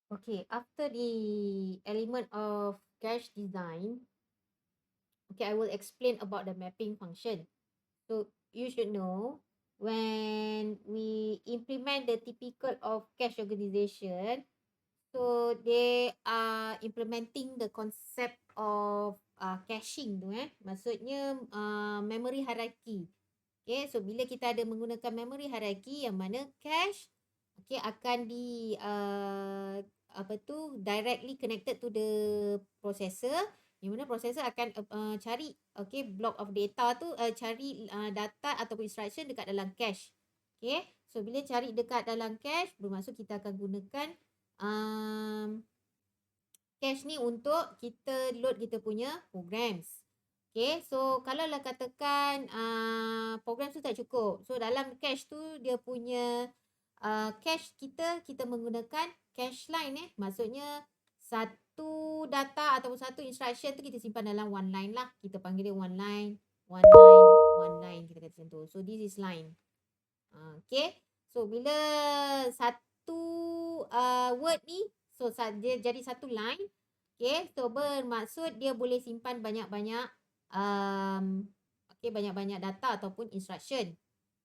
Okay, after the element of cache design, okay, I will explain about the mapping function. So you should know when we implement the typical of cache organization, so they are implementing the concept of caching tu maksudnya memory hierarchy. Okay, so bila kita ada menggunakan memory hierarchy yang mana cache okay akan di apa tu directly connected to the processor, yang mana processor akan cari okay block of data tu cari data ataupun instruction dekat dalam cache. Okay, so bila cari dekat dalam cache bermaksud kita akan gunakan cache ni untuk kita load kita punya programs. Okay, so kalau lah katakan program tu tak cukup. So dalam cache tu dia punya cache kita menggunakan cache line Maksudnya satu data ataupun satu instruction tu kita simpan dalam one line lah. Kita panggil dia one line, one line, one line, kita kata macam tu. So this is line. Okay, so bila satu word ni, so dia jadi satu line. Okay, so bermaksud dia boleh simpan banyak-banyak okay, banyak-banyak data ataupun instruction.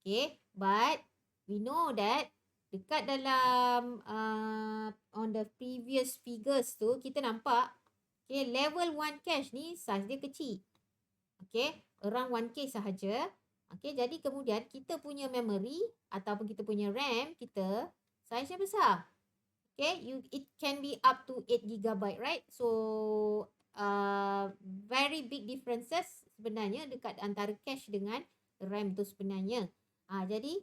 Okay, but we know that dekat dalam on the previous figures tu kita nampak okay, level 1 cache ni size dia kecil. Okay, around 1K sahaja. Okay, jadi kemudian kita punya memory ataupun kita punya RAM kita size nya besar. Okay, it can be up to 8 GB, right? So very big differences sebenarnya dekat antara cache dengan RAM tu sebenarnya. Jadi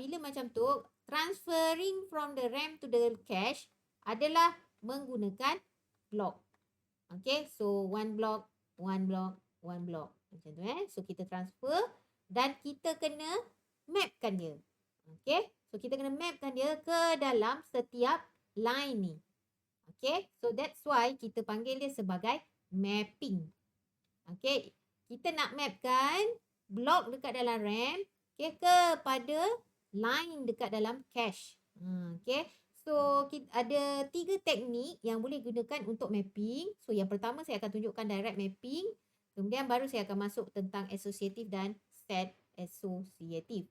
bila macam tu transferring from the RAM to the cache adalah menggunakan block. Okay, so one block, one block, one block. Macam tu So kita transfer dan kita kena mapkan dia. Okay, so kita kena mapkan dia ke dalam setiap line ni. Okay, so that's why kita panggil dia sebagai mapping. Okay, kita nak mapkan block dekat dalam RAM okay, kepada line dekat dalam cache. Okay, so kita ada 3 teknik yang boleh gunakan untuk mapping. So yang pertama saya akan tunjukkan direct mapping. Kemudian baru saya akan masuk tentang associative dan set associative.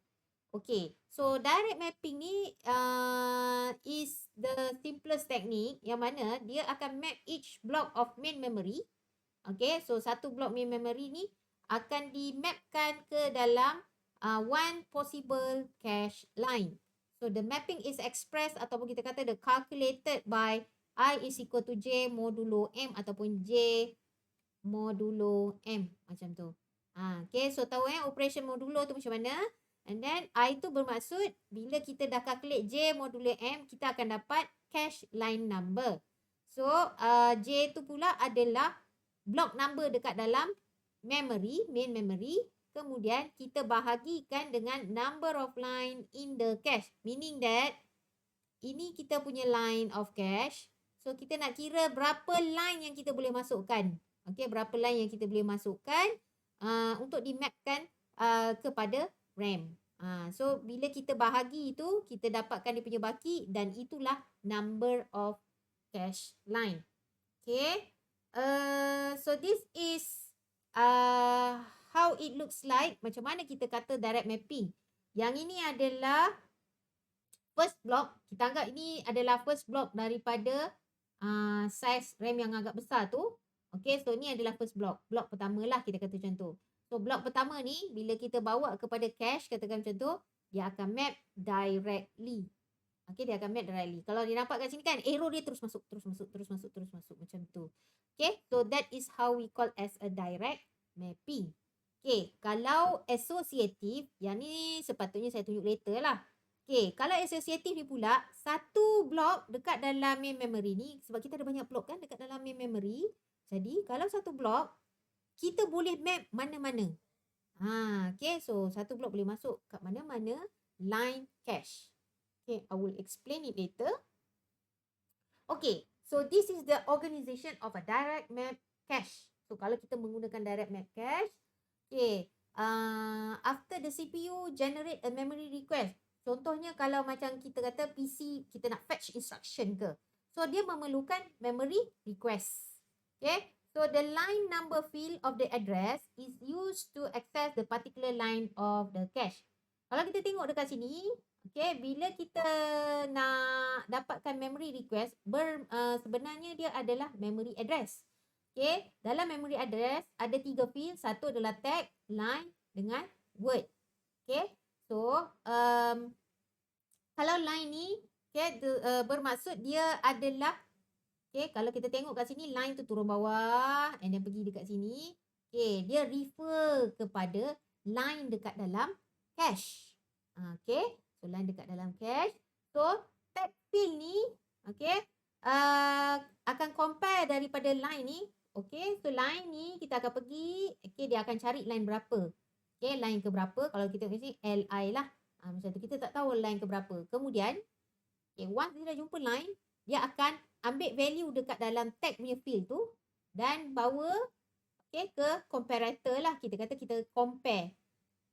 Okay, so direct mapping ni is the simplest technique yang mana dia akan map each block of main memory. Okay, so satu block main memory ni akan dimapkan ke dalam one possible cache line. So the mapping is expressed ataupun kita kata the calculated by I is equal to J modulo M ataupun J modulo M macam tu. Okay, so tahu operation modulo tu macam mana? And then I tu bermaksud bila kita dah calculate J modulo M, kita akan dapat cache line number. So J tu pula adalah block number dekat dalam memory, main memory. Kemudian kita bahagikan dengan number of line in the cache. Meaning that ini kita punya line of cache. So kita nak kira berapa line yang kita boleh masukkan. Okay, berapa line yang kita boleh masukkan untuk dimapkan kepada RAM. So bila kita bahagi itu, kita dapatkan dia punya baki dan itulah number of cache line. Okay. So this is how it looks like. Macam mana kita kata direct mapping. Yang ini adalah first block. Kita anggap ini adalah first block daripada size RAM yang agak besar tu. Okay, so ni adalah first block. Block pertama lah kita kata macam tu. So block pertama ni bila kita bawa kepada cache, katakan macam tu, dia akan map directly. Okay, dia akan map directly. Kalau dia nampak kat sini kan, arrow dia terus masuk, terus masuk, terus masuk, terus masuk macam tu. Okay, so that is how we call as a direct mapping. Okay, kalau associative, yang ni sepatutnya saya tunjuk later lah. Okay, kalau associative ni pula, satu block dekat dalam main memory ni, sebab kita ada banyak block kan dekat dalam main memory. Jadi, kalau satu block, kita boleh map mana-mana. Okay, so satu block boleh masuk kat mana-mana line cache. Okay, I will explain it later. Okay, so this is the organization of a direct map cache. So, kalau kita menggunakan direct map cache, okay, after the CPU generate a memory request. Contohnya kalau macam kita kata PC, kita nak fetch instruction ke. So, dia memerlukan memory request. Okay. So, the line number field of the address is used to access the particular line of the cache. Kalau kita tengok dekat sini, okay, bila kita nak dapatkan memory request, sebenarnya dia adalah memory address. Okay, dalam memory address ada 3 field. Satu adalah tag, line dengan word. Okay, so kalau line ni, okay, bermaksud dia adalah, okay, kalau kita tengok kat sini, line tu turun bawah and then pergi dekat sini. Okay, dia refer kepada line dekat dalam cache. Okay, so line dekat dalam cache. So, tag field ni, okay, akan compare daripada line ni. Okay, so line ni kita akan pergi, okay, dia akan cari line berapa. Okay, line ke berapa. Kalau kita kasi LI lah. Macam tu, kita tak tahu line ke berapa. Kemudian, okay, once dia dah jumpa line, dia akan ambil value dekat dalam tag punya field tu dan bawa, okay, ke comparator lah. Kita kata kita compare.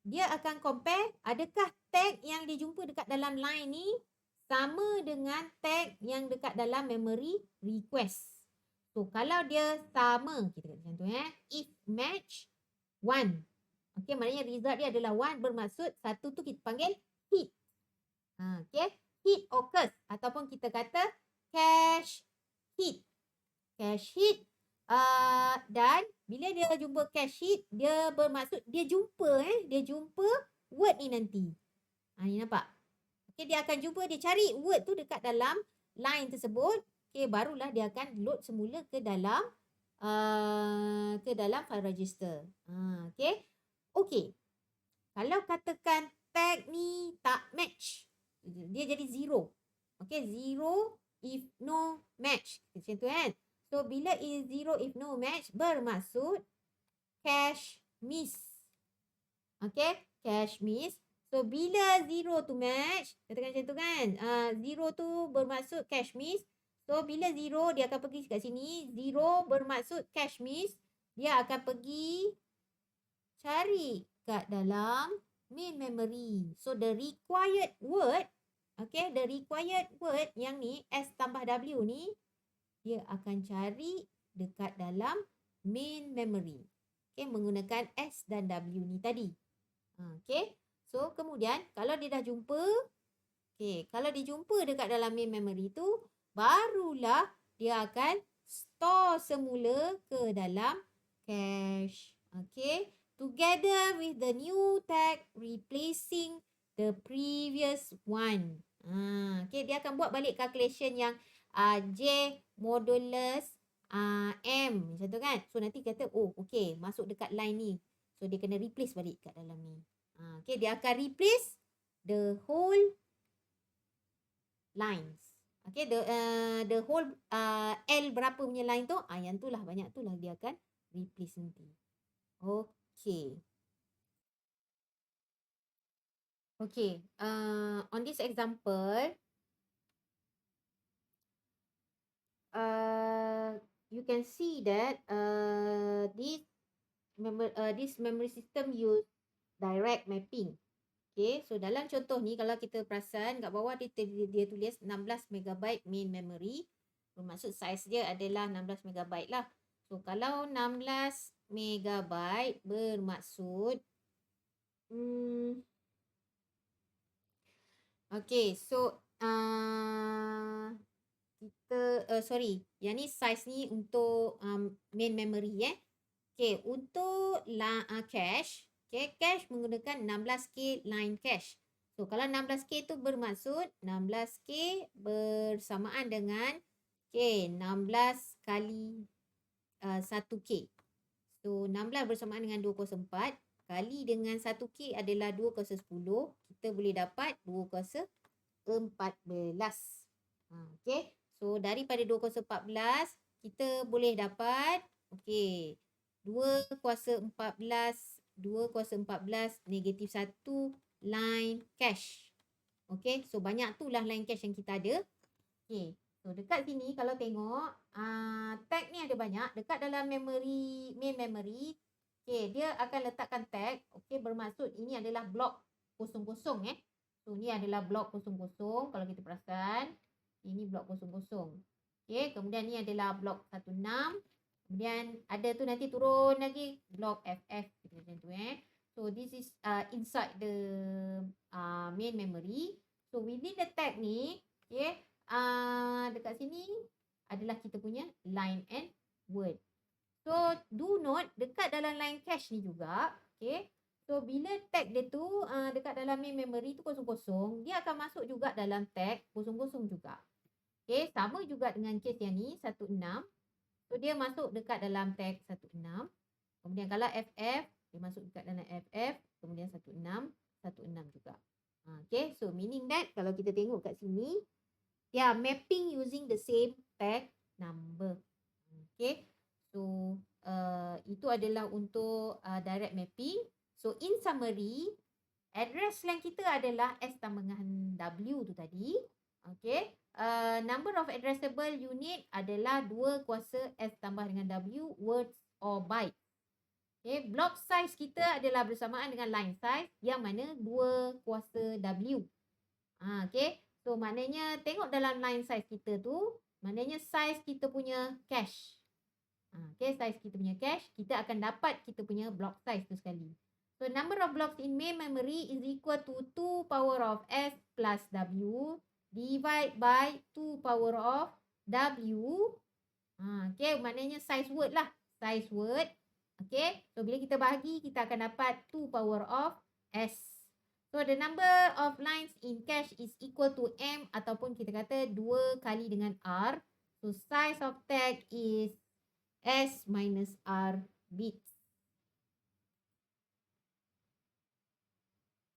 Dia akan compare adakah tag yang dia jumpa dekat dalam line ni sama dengan tag yang dekat dalam memory request. So, kalau dia sama, kita kata macam tu, if match 1. Okay, maknanya result dia adalah 1, bermaksud satu tu kita panggil hit. Okay, hit occurs ataupun kita kata cache hit. Cache hit. Dan bila dia jumpa cache hit, dia bermaksud dia jumpa word ni nanti. Ni nampak? Okay, dia akan jumpa, dia cari word tu dekat dalam line tersebut. Okay, barulah dia akan load semula ke dalam file register. Okay. Okay. Kalau katakan tag ni tak match, dia jadi 0. Okay, 0 if no match. Macam tu kan. So, bila is 0 if no match, bermaksud cache miss. Okay, cache miss. So, bila 0 tu match, katakan macam tu kan. 0 tu bermaksud cache miss. So, bila 0, dia akan pergi kat sini. 0 bermaksud cache miss. Dia akan pergi cari kat dalam main memory. So, the required word, okay, the required word yang ni, S tambah W ni, dia akan cari dekat dalam main memory. Okay, menggunakan S dan W ni tadi. Okay, so kemudian kalau dia dah jumpa, okay, kalau dia jumpa dekat dalam main memory tu, barulah dia akan store semula ke dalam cache. Okay, together with the new tag replacing the previous one. Okay, dia akan buat balik calculation yang J modulus M macam tu kan. So nanti kata, oh okay, masuk dekat line ni. So dia kena replace balik kat dalam ni. Okay, dia akan replace the whole lines. Okay, the whole L berapa punya line tu, yang tu lah, banyak tu lah dia akan replace nanti. Okay. Okay, on this example, you can see that this memory system use direct mapping. Okay, so dalam contoh ni kalau kita perasan kat bawah dia tulis 16 MB main memory. Bermaksud size dia adalah 16 MB lah. So kalau 16 MB bermaksud okay, so yang ni size ni untuk main memory Okay, untuk cache, okay, cache menggunakan 16K line cache. So kalau 16K tu bermaksud 16K bersamaan dengan 16 kali 1K. So 16 bersamaan dengan 204 kali dengan 1K adalah 2 kuasa 10. Kita boleh dapat 2 kuasa 14. Okay. So daripada 2 kuasa 14 kita boleh dapat okay, 2 kuasa 14 negatif 1 line cache. Okay. So banyak tu lah line cache yang kita ada. Okay. So dekat sini kalau tengok tag ni ada banyak dekat dalam memory, main memory. Okay, dia akan letakkan tag. Okay, bermaksud ini adalah blok kosong-kosong So, ni adalah blok 00 kalau kita perasan. Ini blok 00. Okay, kemudian ni adalah blok 16. Kemudian ada tu nanti turun lagi blok FF macam tu So, this is inside the main memory. So, within the tag ni, okay, dekat sini adalah kita punya line and word. So, do note dekat dalam line cache ni juga, okay. So, bila tag dia tu dekat dalam main memory tu 00, dia akan masuk juga dalam tag 00 juga. Okay, sama juga dengan case yang ni, 16. So, dia masuk dekat dalam tag 16. Kemudian kalau FF, dia masuk dekat dalam FF. Kemudian 16 juga. Okay, so meaning that kalau kita tengok kat sini, they are mapping using the same tag number. Okay, so itu adalah untuk direct mapping. So in summary, address line kita adalah S tambah dengan W tu tadi. Okay, number of addressable unit adalah 2 kuasa S tambah dengan W, words or bytes. Okay, block size kita adalah bersamaan dengan line size yang mana 2 kuasa W. Okay, so maknanya tengok dalam line size kita tu, maknanya size kita punya cache. Okay, size kita punya cache, kita akan dapat kita punya block size tu sekali. So, number of blocks in main memory is equal to 2 power of S plus W divide by 2 power of W. Okay, maknanya size word lah. Size word. Okay, so bila kita bahagi, kita akan dapat 2 power of S. So, the number of lines in cache is equal to M ataupun kita kata 2 kali dengan R. So, size of tag is S minus R bit.